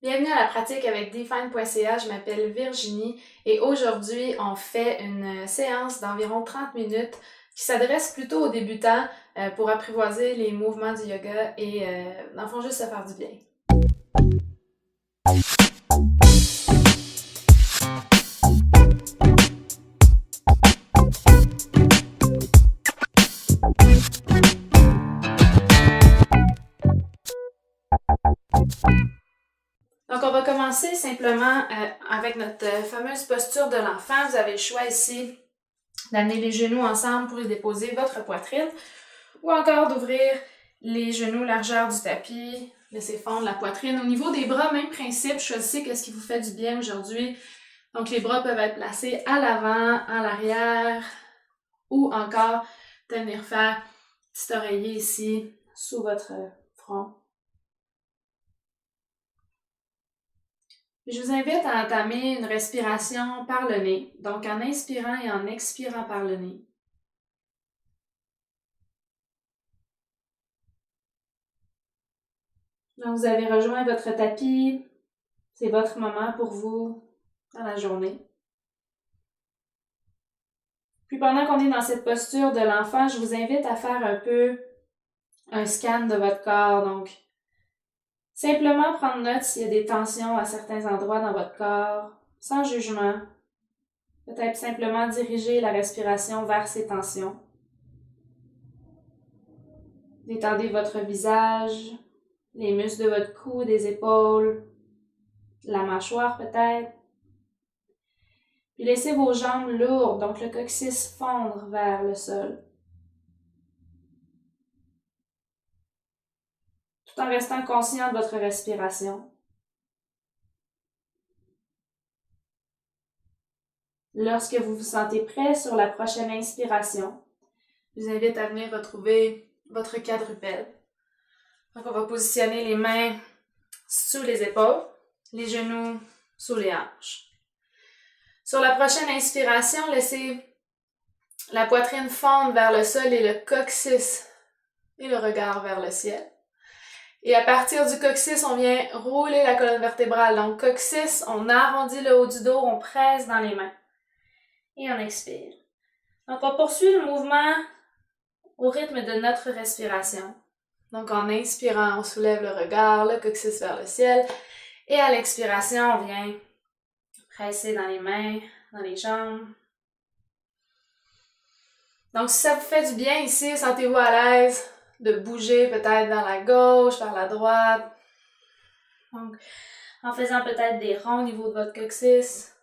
Bienvenue à la pratique avec Define.ca, je m'appelle Virginie et aujourd'hui on fait une séance d'environ 30 minutes qui s'adresse plutôt aux débutants pour apprivoiser les mouvements du yoga et dans le fond juste se faire du bien. Donc, on va commencer simplement avec notre fameuse posture de l'enfant. Vous avez le choix ici d'amener les genoux ensemble pour y déposer votre poitrine ou encore d'ouvrir les genoux largeur du tapis, laisser fondre la poitrine. Au niveau des bras, même principe, choisissez qu'est-ce qui vous fait du bien aujourd'hui. Donc, les bras peuvent être placés à l'avant, à l'arrière ou encore venir faire petit oreiller ici sous votre front. Je vous invite à entamer une respiration par le nez, donc en inspirant et en expirant par le nez. Donc, vous avez rejoint votre tapis, c'est votre moment pour vous dans la journée. Puis pendant qu'on est dans cette posture de l'enfant, je vous invite à faire un peu un scan de votre corps, donc simplement prendre note s'il y a des tensions à certains endroits dans votre corps, sans jugement. Peut-être simplement diriger la respiration vers ces tensions. Détendez votre visage, les muscles de votre cou, des épaules, la mâchoire peut-être. Puis laissez vos jambes lourdes, donc le coccyx fondre vers le sol. Tout en restant conscient de votre respiration. Lorsque vous vous sentez prêt sur la prochaine inspiration, je vous invite à venir retrouver votre quadrupède. Donc on va positionner les mains sous les épaules, les genoux sous les hanches. Sur la prochaine inspiration, laissez la poitrine fondre vers le sol et le coccyx et le regard vers le ciel. Et à partir du coccyx, on vient rouler la colonne vertébrale. Donc coccyx, on arrondit le haut du dos, on presse dans les mains. Et on expire. Donc on poursuit le mouvement au rythme de notre respiration. Donc en inspirant, on soulève le regard, le coccyx vers le ciel. Et à l'expiration, on vient presser dans les mains, dans les jambes. Donc si ça vous fait du bien ici, sentez-vous à l'aise de bouger peut-être vers la gauche, vers la droite. Donc en faisant peut-être des ronds au niveau de votre coccyx.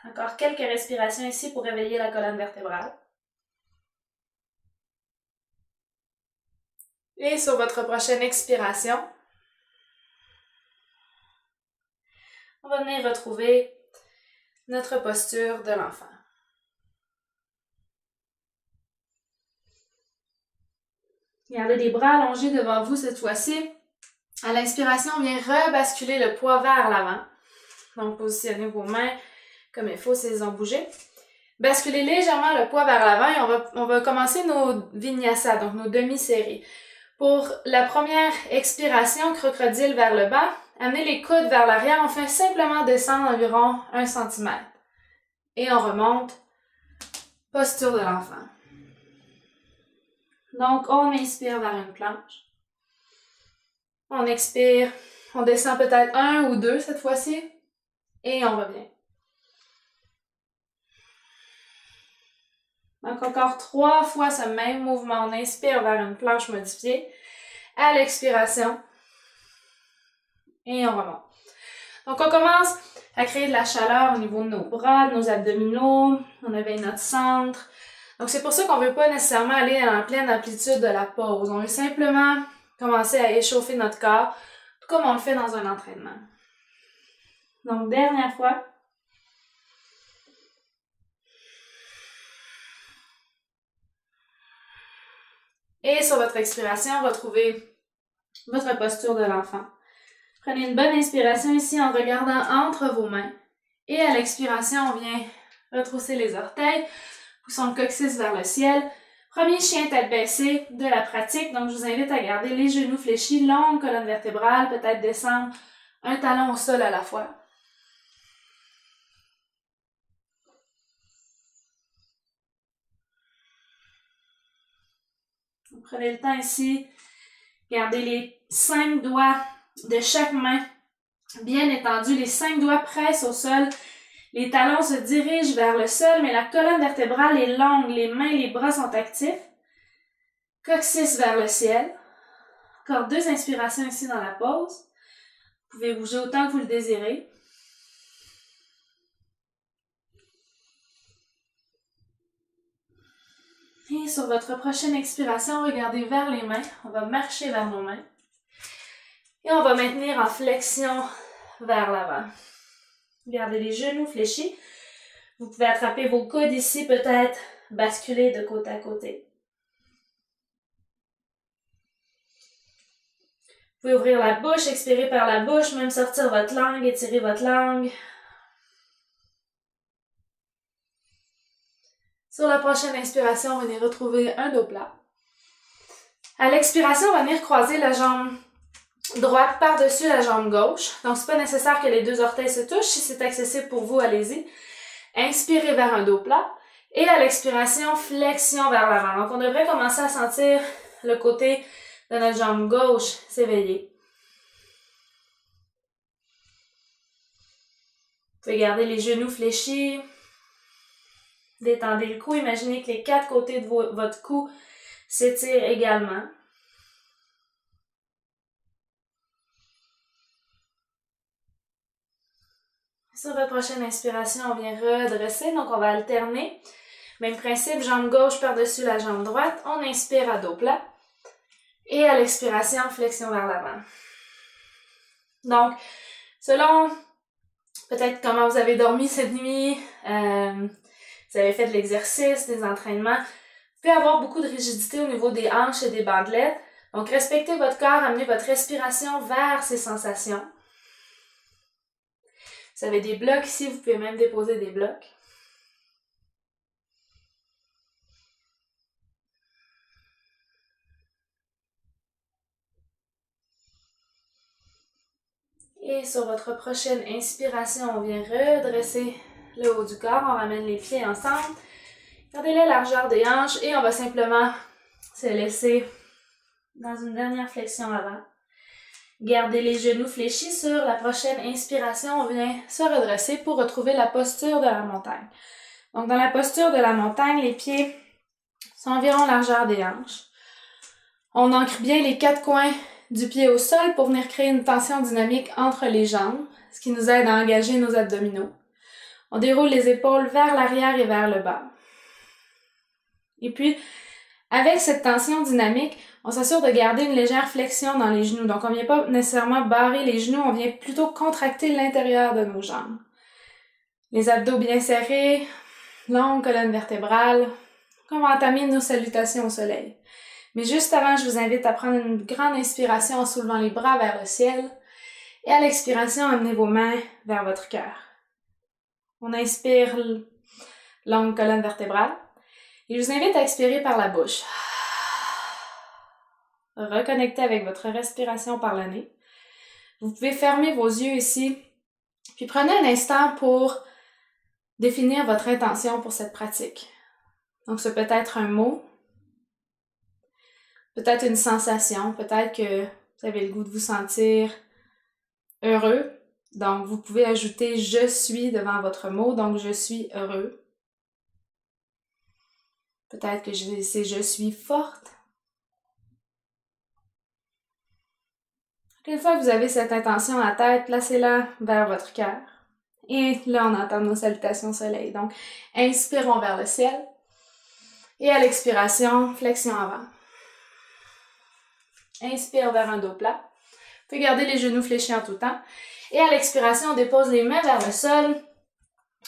Encore quelques respirations ici pour réveiller la colonne vertébrale. Et sur votre prochaine expiration, on va venir retrouver notre posture de l'enfant. Gardez les bras allongés devant vous cette fois-ci. À l'inspiration, on vient rebasculer le poids vers l'avant. Donc, positionnez vos mains comme il faut s'ils ont bougé. Basculez légèrement le poids vers l'avant et on va commencer nos vinyasas, donc nos demi-séries. Pour la première expiration, crocodile vers le bas, amenez les coudes vers l'arrière, on fait simplement descendre environ 1 cm. Et on remonte, posture de l'enfant. Donc, on inspire vers une planche. On expire, on descend peut-être 1 ou 2 cette fois-ci. Et on revient. Donc, encore 3 fois ce même mouvement. On inspire vers une planche modifiée. À l'expiration. Et on remonte. Donc, on commence à créer de la chaleur au niveau de nos bras, de nos abdominaux. On éveille notre centre. Donc, c'est pour ça qu'on ne veut pas nécessairement aller en pleine amplitude de la pause. On veut simplement commencer à échauffer notre corps, tout comme on le fait dans un entraînement. Donc, dernière fois. Et sur votre expiration, retrouvez votre posture de l'enfant. Prenez une bonne inspiration ici en regardant entre vos mains. Et à l'expiration, on vient retrousser les orteils, poussons le coccyx vers le ciel, Premier chien tête baissée de la pratique. Donc, je vous invite à garder les genoux fléchis, longue colonne vertébrale, peut-être descendre un talon au sol à la fois. Vous prenez le temps ici, gardez les 5 doigts de chaque main bien étendus. Les 5 doigts pressent au sol. Les talons se dirigent vers le sol, mais la colonne vertébrale est longue. Les mains, les bras sont actifs. Coccyx vers le ciel. Encore 2 inspirations ici dans la pause. Vous pouvez bouger autant que vous le désirez. Et sur votre prochaine expiration, regardez vers les mains. On va marcher vers nos mains. Et on va maintenir en flexion vers l'avant. Gardez les genoux fléchis. Vous pouvez attraper vos coudes ici, peut-être basculer de côté à côté. Vous pouvez ouvrir la bouche, expirer par la bouche, même sortir votre langue, étirer votre langue. Sur la prochaine inspiration, venez retrouver un dos plat. À l'expiration, on va venir croiser la jambe droite par-dessus la jambe gauche. Donc, c'est pas nécessaire que les 2 orteils se touchent. Si c'est accessible pour vous, allez-y. Inspirez vers un dos plat. Et à l'expiration, flexion vers l'avant. Donc, on devrait commencer à sentir le côté de notre jambe gauche s'éveiller. Vous pouvez garder les genoux fléchis. Détendez le cou. Imaginez que les 4 côtés de votre cou s'étirent également. Sur votre prochaine inspiration, on vient redresser. Donc, on va alterner. Même principe, jambe gauche par-dessus la jambe droite. On inspire à dos plat. Et à l'expiration, flexion vers l'avant. Donc, selon peut-être comment vous avez dormi cette nuit, vous avez fait de l'exercice, des entraînements, vous pouvez avoir beaucoup de rigidité au niveau des hanches et des bandelettes. Donc, respectez votre corps, amenez votre respiration vers ces sensations. Vous avez des blocs ici, vous pouvez même déposer des blocs. Et sur votre prochaine inspiration, on vient redresser le haut du corps. On ramène les pieds ensemble. Gardez la largeur des hanches et on va simplement se laisser dans une dernière flexion avant. Gardez les genoux fléchis. Sur la prochaine inspiration, on vient se redresser pour retrouver la posture de la montagne. Donc, dans la posture de la montagne, les pieds sont environ largeur des hanches. On ancre bien les 4 coins du pied au sol pour venir créer une tension dynamique entre les jambes, ce qui nous aide à engager nos abdominaux. On déroule les épaules vers l'arrière et vers le bas. Et puis, avec cette tension dynamique, on s'assure de garder une légère flexion dans les genoux. Donc, on ne vient pas nécessairement barrer les genoux, on vient plutôt contracter l'intérieur de nos jambes. Les abdos bien serrés, longue colonne vertébrale. On va entamer nos salutations au soleil. Mais juste avant, je vous invite à prendre une grande inspiration en soulevant les bras vers le ciel. Et à l'expiration, amenez vos mains vers votre cœur. On inspire, longue colonne vertébrale. Et je vous invite à expirer par la bouche. Reconnectez avec votre respiration par le nez. Vous pouvez fermer vos yeux ici. Puis prenez un instant pour définir votre intention pour cette pratique. Donc, ce peut être un mot, peut-être une sensation, peut-être que vous avez le goût de vous sentir heureux. Donc, vous pouvez ajouter « je suis » devant votre mot, donc « je suis heureux ». Peut-être que c'est « je suis forte ». Une fois que vous avez cette intention en tête, placez-la vers votre cœur. Et là, on entend nos salutations au soleil. Donc, inspirons vers le ciel. Et à l'expiration, flexion avant. Inspire vers un dos plat. Vous pouvez garder les genoux fléchis en tout temps. Et à l'expiration, on dépose les mains vers le sol.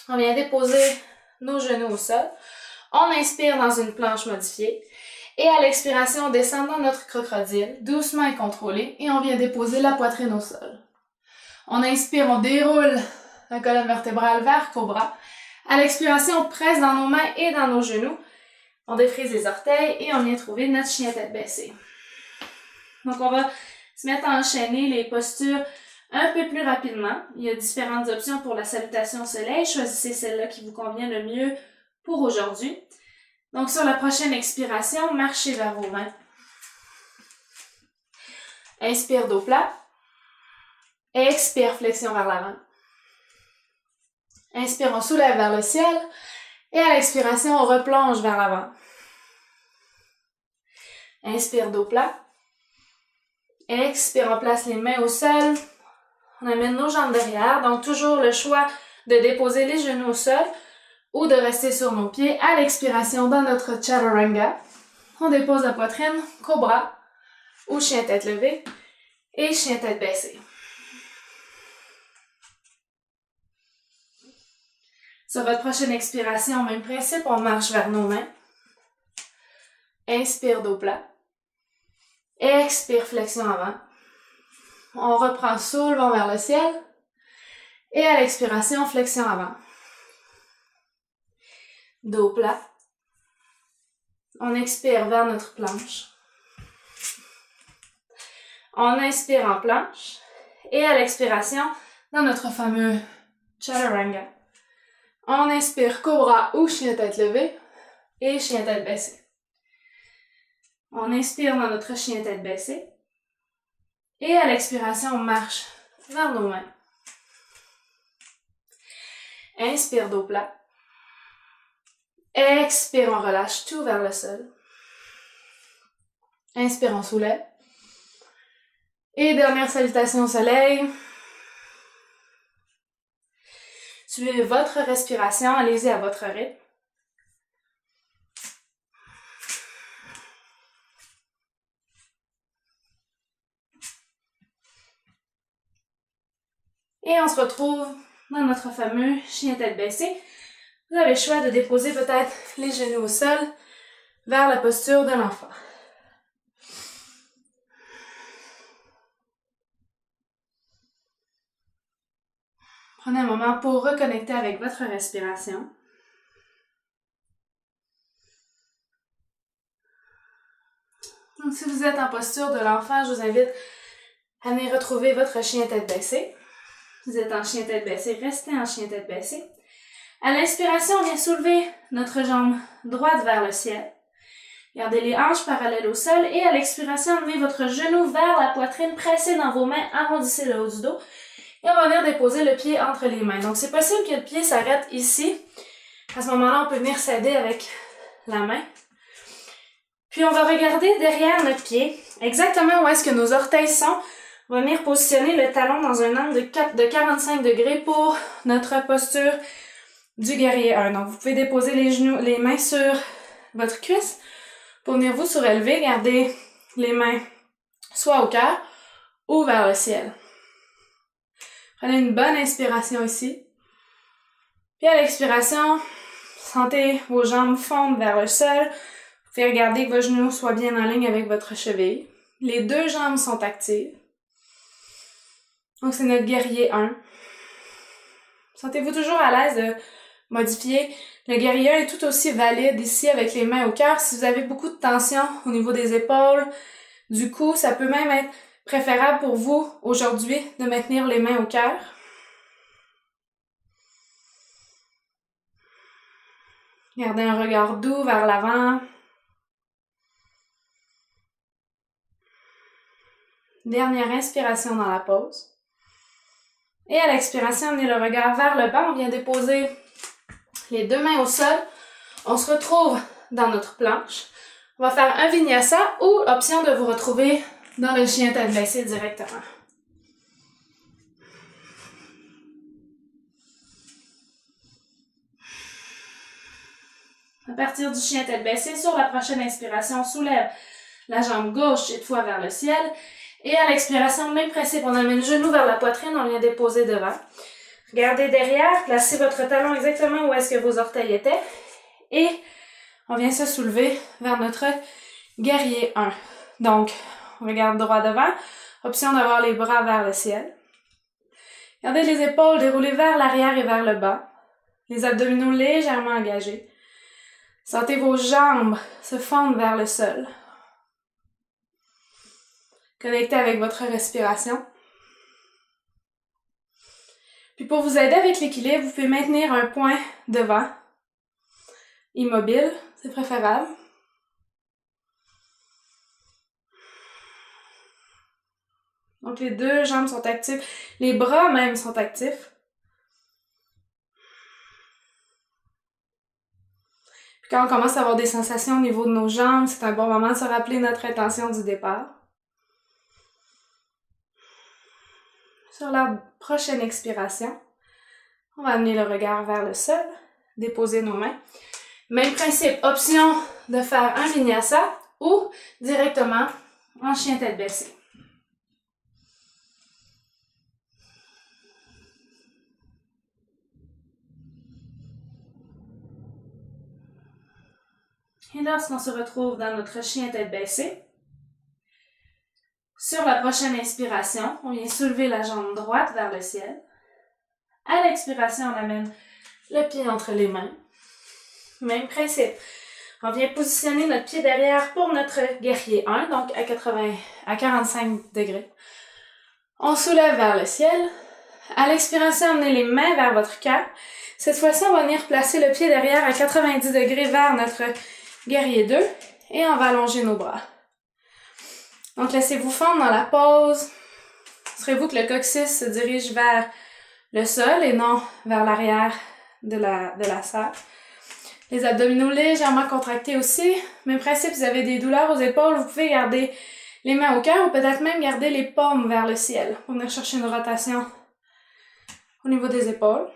On vient déposer nos genoux au sol. On inspire dans une planche modifiée. Et à l'expiration, on descend dans notre crocodile, doucement et contrôlé. Et on vient déposer la poitrine au sol. On inspire, on déroule la colonne vertébrale vers cobra. À l'expiration, on presse dans nos mains et dans nos genoux. On défrise les orteils et on vient trouver notre chien tête baissée. Donc, on va se mettre à enchaîner les postures un peu plus rapidement. Il y a différentes options pour la salutation au soleil. Choisissez celle-là qui vous convient le mieux pour aujourd'hui. Donc, sur la prochaine expiration, marchez vers vos mains. Inspire, dos plat. Expire, flexion vers l'avant. Inspire, on soulève vers le ciel. Et à l'expiration, on replonge vers l'avant. Inspire, dos plat. Expire, on place les mains au sol. On amène nos jambes derrière. Donc, toujours le choix de déposer les genoux au sol ou de rester sur nos pieds. À l'expiration, dans notre chaturanga, on dépose la poitrine, cobra ou chien tête levée et chien tête baissée. Sur votre prochaine expiration, même principe, on marche vers nos mains. Inspire, dos plat. Expire, flexion avant. On reprend, soulevons vers le ciel. Et à l'expiration, flexion avant. Dos plat. On expire vers notre planche. On inspire en planche. Et à l'expiration, dans notre fameux chaturanga, on inspire cobra ou chien tête levée et chien tête baissée. On inspire dans notre chien tête baissée. Et à l'expiration, on marche vers nos mains. Inspire, dos plat. Expire, on relâche tout vers le sol. Inspire, on soulève. Et dernière salutation au soleil. Suivez votre respiration, allez-y à votre rythme. Et on se retrouve dans notre fameux chien tête baissée. Vous avez le choix de déposer peut-être les genoux au sol vers la posture de l'enfant. Prenez un moment pour reconnecter avec votre respiration. Donc, si vous êtes en posture de l'enfant, je vous invite à venir retrouver votre chien tête baissée. Vous êtes en chien tête baissée, restez en chien tête baissée. À l'inspiration, on vient soulever notre jambe droite vers le ciel. Gardez les hanches parallèles au sol et à l'expiration, levez votre genou vers la poitrine, pressez dans vos mains, arrondissez le haut du dos. Et on va venir déposer le pied entre les mains. Donc, c'est possible que le pied s'arrête ici. À ce moment-là, on peut venir s'aider avec la main. Puis, on va regarder derrière notre pied, exactement où est-ce que nos orteils sont. On va venir positionner le talon dans un angle de 45 degrés pour notre posture du guerrier 1. Donc, vous pouvez déposer les mains sur votre cuisse pour venir vous surélever. Gardez les mains soit au cœur ou vers le ciel. Prenez une bonne inspiration ici. Puis à l'expiration, sentez vos jambes fondre vers le sol. Vous pouvez regarder que vos genoux soient bien en ligne avec votre cheville. Les deux jambes sont actives. Donc c'est notre guerrier 1. Sentez-vous toujours à l'aise de modifier. Le guerrier 1 est tout aussi valide ici avec les mains au cœur. Si vous avez beaucoup de tension au niveau des épaules, du cou, ça peut même être préférable pour vous aujourd'hui de maintenir les mains au cœur. Gardez un regard doux vers l'avant. Dernière inspiration dans la pause. Et à l'expiration, amenez le regard vers le bas. On vient déposer les deux mains au sol. On se retrouve dans notre planche. On va faire un vinyasa ou option de vous retrouver dans le chien tête baissée directement. À partir du chien tête baissée, sur la prochaine inspiration, on soulève la jambe gauche cette fois vers le ciel. Et à l'expiration, même principe, on amène le genou vers la poitrine, on vient déposer devant. Regardez derrière, placez votre talon exactement où est-ce que vos orteils étaient. Et on vient se soulever vers notre guerrier 1. Donc, on regarde droit devant. Option d'avoir les bras vers le ciel. Gardez les épaules déroulées vers l'arrière et vers le bas. Les abdominaux légèrement engagés. Sentez vos jambes se fondre vers le sol. Connectez avec votre respiration. Puis pour vous aider avec l'équilibre, vous pouvez maintenir un point devant, immobile, c'est préférable. Donc les deux jambes sont actives, les bras même sont actifs. Puis quand on commence à avoir des sensations au niveau de nos jambes, c'est un bon moment de se rappeler notre intention du départ. Sur la prochaine expiration, on va amener le regard vers le sol, déposer nos mains. Même principe, option de faire un vinyasa ou directement en chien tête baissée. Et lorsqu'on se retrouve dans notre chien tête baissée, sur la prochaine inspiration, on vient soulever la jambe droite vers le ciel. À l'expiration, on amène le pied entre les mains. Même principe. On vient positionner notre pied derrière pour notre guerrier 1, donc à 45 degrés. On soulève vers le ciel. À l'expiration, amenez les mains vers votre cœur. Cette fois-ci, on va venir placer le pied derrière à 90 degrés vers notre guerrier 2 et on va allonger nos bras. Donc, laissez-vous fondre dans la pose. Serez-vous que le coccyx se dirige vers le sol et non vers l'arrière de la salle. Les abdominaux légèrement contractés aussi. Même principe, si vous avez des douleurs aux épaules, vous pouvez garder les mains au cœur ou peut-être même garder les paumes vers le ciel pour venir chercher une rotation au niveau des épaules.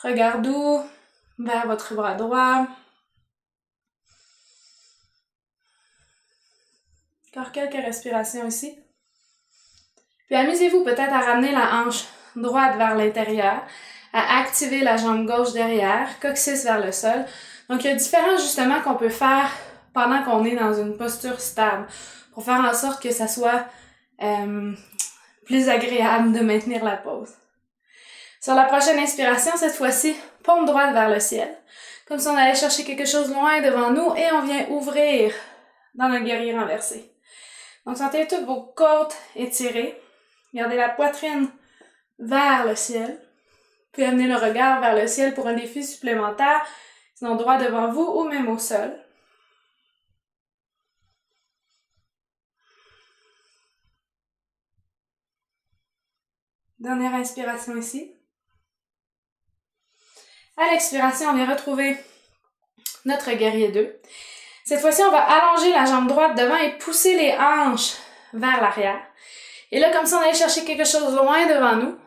Regard doux vers votre bras droit. Encore quelques respirations ici. Puis amusez-vous peut-être à ramener la hanche droite vers l'intérieur, à activer la jambe gauche derrière, coccyx vers le sol. Donc, il y a différents ajustements qu'on peut faire pendant qu'on est dans une posture stable pour faire en sorte que ça soit plus agréable de maintenir la pose. Sur la prochaine inspiration, cette fois-ci, paume droite vers le ciel. Comme si on allait chercher quelque chose loin devant nous et on vient ouvrir dans notre guerrier renversé. Donc, sentez toutes vos côtes étirées. Gardez la poitrine vers le ciel. Puis amenez le regard vers le ciel pour un défi supplémentaire, sinon droit devant vous ou même au sol. Dernière inspiration ici. À l'expiration, on vient retrouver notre guerrier 2. Cette fois-ci, on va allonger la jambe droite devant et pousser les hanches vers l'arrière. Et là, comme si on allait chercher quelque chose loin devant nous,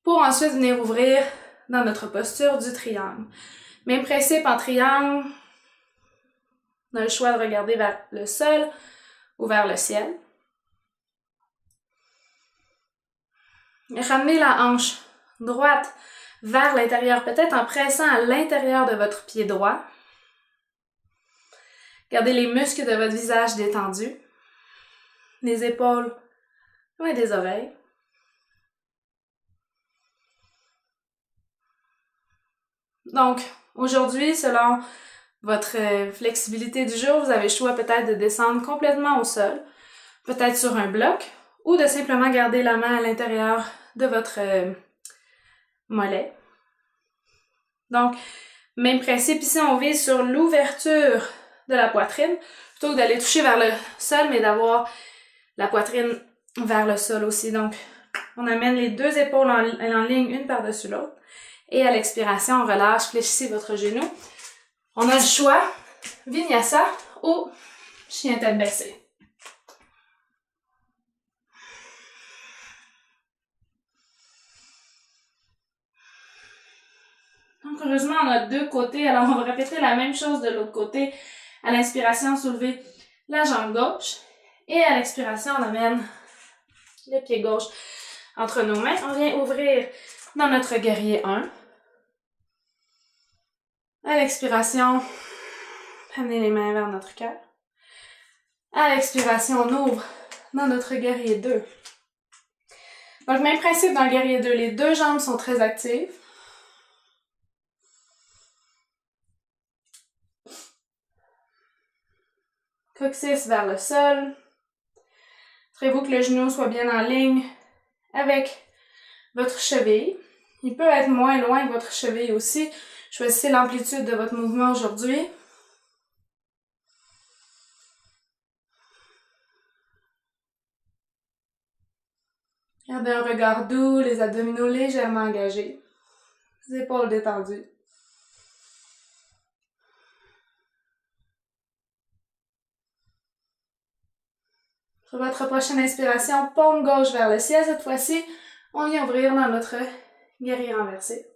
pour ensuite venir ouvrir dans notre posture du triangle. Même principe en triangle, on a le choix de regarder vers le sol ou vers le ciel. Et ramenez la hanche droite vers l'intérieur, peut-être en pressant à l'intérieur de votre pied droit. Gardez les muscles de votre visage détendus, les épaules loin des oreilles. Donc, aujourd'hui, selon votre flexibilité du jour, vous avez le choix peut-être de descendre complètement au sol, peut-être sur un bloc, ou de simplement garder la main à l'intérieur de votre mollet. Donc, même principe, ici on vise sur l'ouverture de la poitrine, plutôt que d'aller toucher vers le sol, mais d'avoir la poitrine vers le sol aussi. Donc, on amène les deux épaules en ligne, une par-dessus l'autre. Et à l'expiration, on relâche, fléchissez votre genou. On a le choix, vinyasa ou chien tête baissée. Donc, heureusement, on a deux côtés. Alors, on va répéter la même chose de l'autre côté. À l'inspiration, soulever la jambe gauche. Et à l'expiration, on amène le pied gauche entre nos mains. On vient ouvrir dans notre guerrier 1. À l'expiration, amenez les mains vers notre cœur. À l'expiration, on ouvre dans notre guerrier 2. Donc, même principe dans le guerrier 2. Les deux jambes sont très actives. coccyx vers le sol. Assurez-vous que le genou soit bien en ligne avec votre cheville. Il peut être moins loin que votre cheville aussi. Choisissez l'amplitude de votre mouvement aujourd'hui. Gardez un regard doux, les abdominaux légèrement engagés. Les épaules détendues. Sur votre prochaine inspiration, paume gauche vers le ciel. Cette fois-ci, on vient ouvrir dans notre guerrier renversé.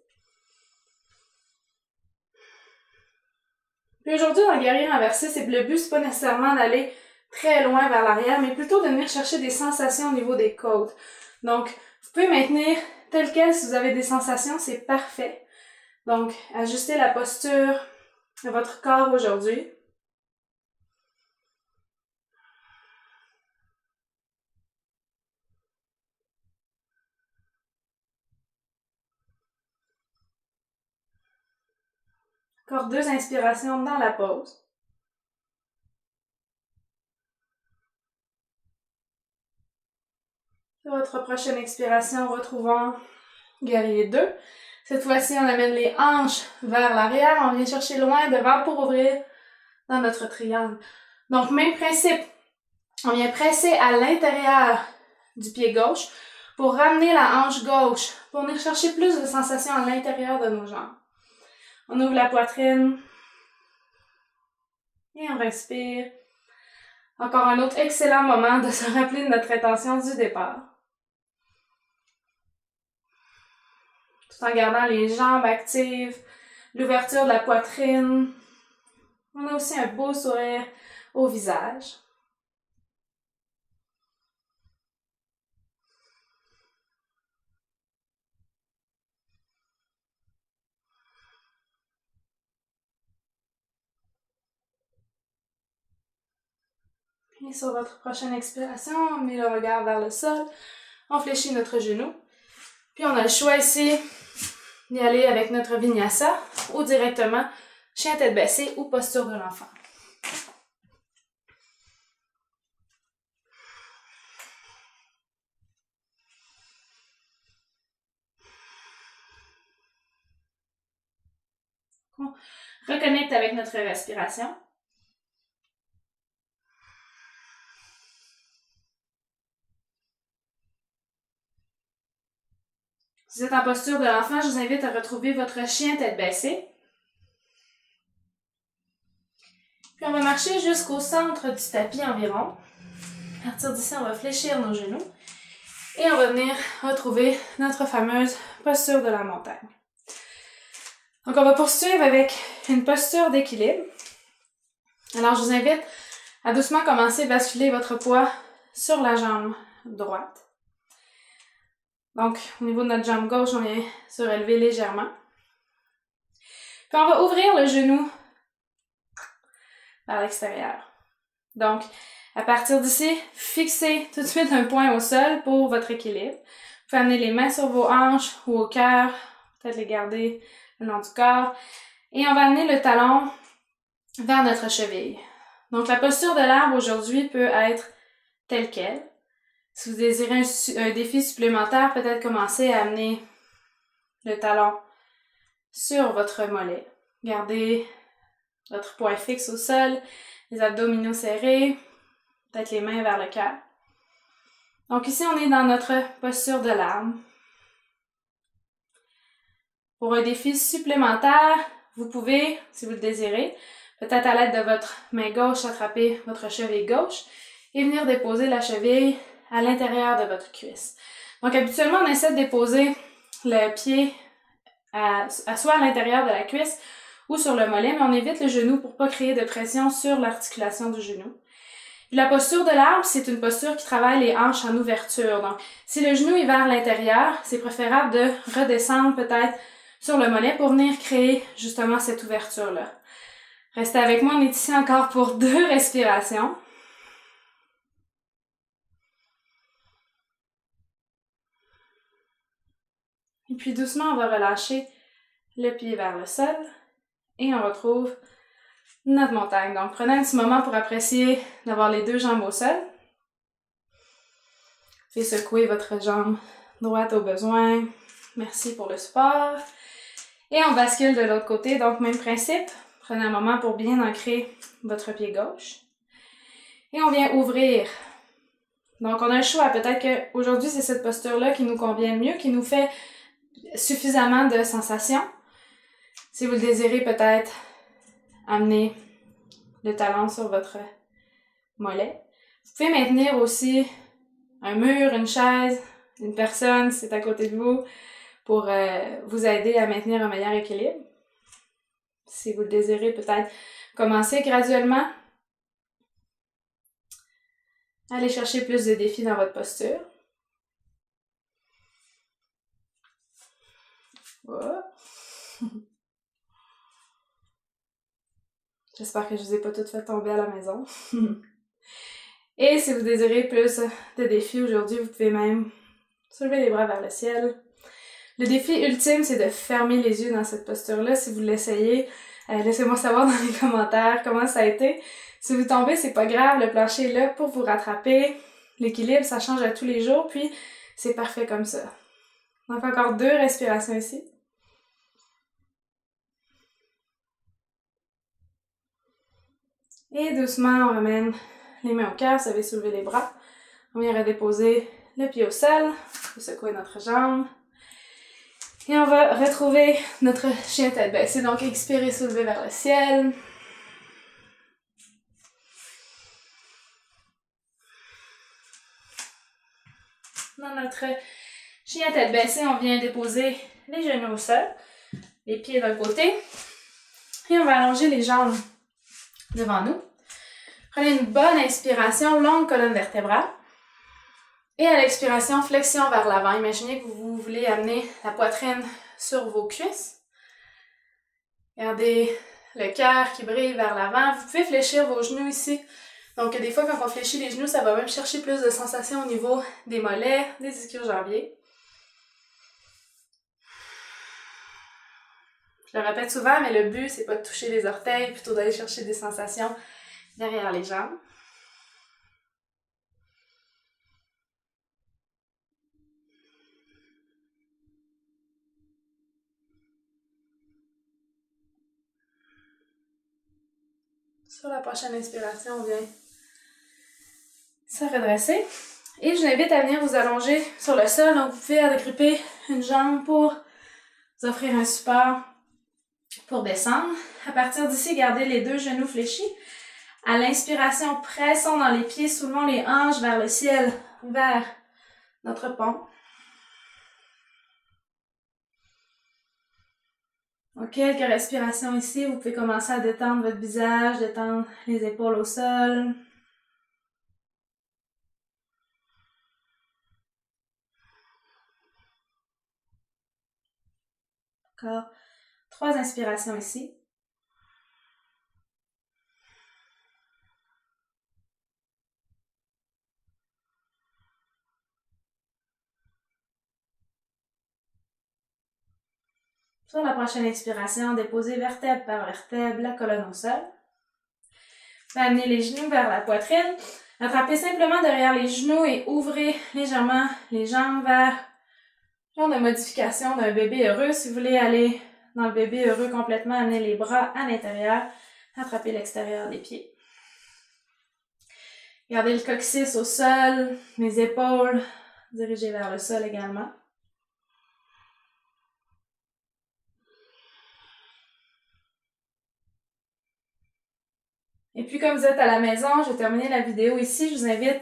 Puis aujourd'hui, dans le guerrier renversé, le but, c'est pas nécessairement d'aller très loin vers l'arrière, mais plutôt de venir chercher des sensations au niveau des côtes. Donc, vous pouvez maintenir tel quel si vous avez des sensations, c'est parfait. Donc, ajustez la posture de votre corps aujourd'hui. Encore 2 inspirations dans la pause. Sur votre prochaine expiration, retrouvons guerrier 2. Cette fois-ci, on amène les hanches vers l'arrière. On vient chercher loin devant pour ouvrir dans notre triangle. Donc, même principe. On vient presser à l'intérieur du pied gauche pour ramener la hanche gauche, pour venir chercher plus de sensations à l'intérieur de nos jambes. On ouvre la poitrine et on respire. Encore un autre excellent moment de se rappeler de notre intention du départ. Tout en gardant les jambes actives, l'ouverture de la poitrine. On a aussi un beau sourire au visage. Et sur votre prochaine expiration, on met le regard vers le sol, on fléchit notre genou. Puis on a le choix ici d'y aller avec notre vinyasa ou directement chien tête baissée ou posture de l'enfant. On reconnecte avec notre respiration. Si vous êtes en posture de l'enfant, je vous invite à retrouver votre chien tête baissée. Puis on va marcher jusqu'au centre du tapis environ. À partir d'ici, on va fléchir nos genoux. Et on va venir retrouver notre fameuse posture de la montagne. Donc on va poursuivre avec une posture d'équilibre. Alors je vous invite à doucement commencer à basculer votre poids sur la jambe droite. Donc, au niveau de notre jambe gauche, on vient se relever légèrement. Puis on va ouvrir le genou vers l'extérieur. Donc, à partir d'ici, fixez tout de suite un point au sol pour votre équilibre. Vous pouvez amener les mains sur vos hanches ou au cœur, peut-être les garder le long du corps. Et on va amener le talon vers notre cheville. Donc, la posture de l'arbre aujourd'hui peut être telle qu'elle. Si vous désirez un défi supplémentaire, peut-être commencer à amener le talon sur votre mollet. Gardez votre poing fixe au sol, les abdominaux serrés, peut-être les mains vers le cœur. Donc ici, on est dans notre posture de l'arbre. Pour un défi supplémentaire, vous pouvez, si vous le désirez, peut-être à l'aide de votre main gauche, attraper votre cheville gauche et venir déposer la cheville à l'intérieur de votre cuisse. Donc habituellement, on essaie de déposer le pied soit à l'intérieur de la cuisse ou sur le mollet, mais on évite le genou pour ne pas créer de pression sur l'articulation du genou. Puis la posture de l'arbre, c'est une posture qui travaille les hanches en ouverture. Donc, si le genou est vers l'intérieur, c'est préférable de redescendre peut-être sur le mollet pour venir créer justement cette ouverture-là. Restez avec moi, on est ici encore pour 2 respirations. Et puis doucement, on va relâcher le pied vers le sol et on retrouve notre montagne. Donc, prenez un petit moment pour apprécier d'avoir les deux jambes au sol. Faites secouer votre jambe droite au besoin. Merci pour le support. Et on bascule de l'autre côté. Donc, même principe. Prenez un moment pour bien ancrer votre pied gauche. Et on vient ouvrir. Donc, on a le choix. Peut-être qu'aujourd'hui, c'est cette posture-là qui nous convient le mieux, qui nous fait suffisamment de sensations. Si vous le désirez, peut-être amener le talon sur votre mollet. Vous pouvez maintenir aussi un mur, une chaise, une personne si c'est à côté de vous pour vous aider à maintenir un meilleur équilibre. Si vous le désirez, peut-être commencer graduellement. Allez chercher plus de défis dans votre posture. Oh. J'espère que je ne vous ai pas toutes fait tomber à la maison. Et si vous désirez plus de défis aujourd'hui, vous pouvez même soulever les bras vers le ciel. Le défi ultime, c'est de fermer les yeux dans cette posture-là. Si vous l'essayez, laissez-moi savoir dans les commentaires comment ça a été. Si vous tombez, c'est pas grave, le plancher est là pour vous rattraper. L'équilibre, ça change à tous les jours, puis c'est parfait comme ça. Donc encore 2 respirations ici. Et doucement, on ramène les mains au cœur, vous savez soulever les bras. On vient redéposer le pied au sol, on secouer notre jambe. Et on va retrouver notre chien tête baissée. Donc, expirez, soulever vers le ciel. Dans notre chien tête baissée, on vient déposer les genoux au sol, les pieds d'un côté. Et on va allonger les jambes devant nous. Prenez une bonne inspiration, longue colonne vertébrale. Et à l'expiration, flexion vers l'avant. Imaginez que vous voulez amener la poitrine sur vos cuisses. Gardez le cœur qui brille vers l'avant. Vous pouvez fléchir vos genoux ici. Donc, des fois, quand on fléchit les genoux, ça va même chercher plus de sensations au niveau des mollets, des ischio-jambiers. Je le répète souvent, mais le but, c'est pas de toucher les orteils, plutôt d'aller chercher des sensations derrière les jambes. Sur la prochaine inspiration, on vient se redresser. Et je vous invite à venir vous allonger sur le sol. Donc, vous pouvez agripper une jambe pour vous offrir un support pour descendre. À partir d'ici, gardez les 2 genoux fléchis. À l'inspiration, pressons dans les pieds, soulevons les hanches vers le ciel, vers notre pont. Donc, quelques respirations ici. Vous pouvez commencer à détendre votre visage, détendre les épaules au sol. Encore 3 inspirations ici. Sur la prochaine expiration, déposez vertèbre par vertèbre la colonne au sol. Amenez les genoux vers la poitrine. Attrapez simplement derrière les genoux et ouvrez légèrement les jambes vers genre de modification d'un bébé heureux. Si vous voulez aller dans le bébé heureux complètement, amenez les bras à l'intérieur. Attrapez l'extérieur des pieds. Gardez le coccyx au sol, mes épaules dirigées vers le sol également. Et puis, comme vous êtes à la maison, je vais terminer la vidéo ici. Je vous invite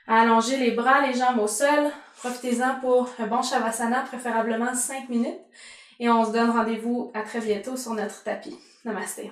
à allonger les bras, les jambes au sol. Profitez-en pour un bon Shavasana, préférablement 5 minutes. Et on se donne rendez-vous à très bientôt sur notre tapis. Namasté.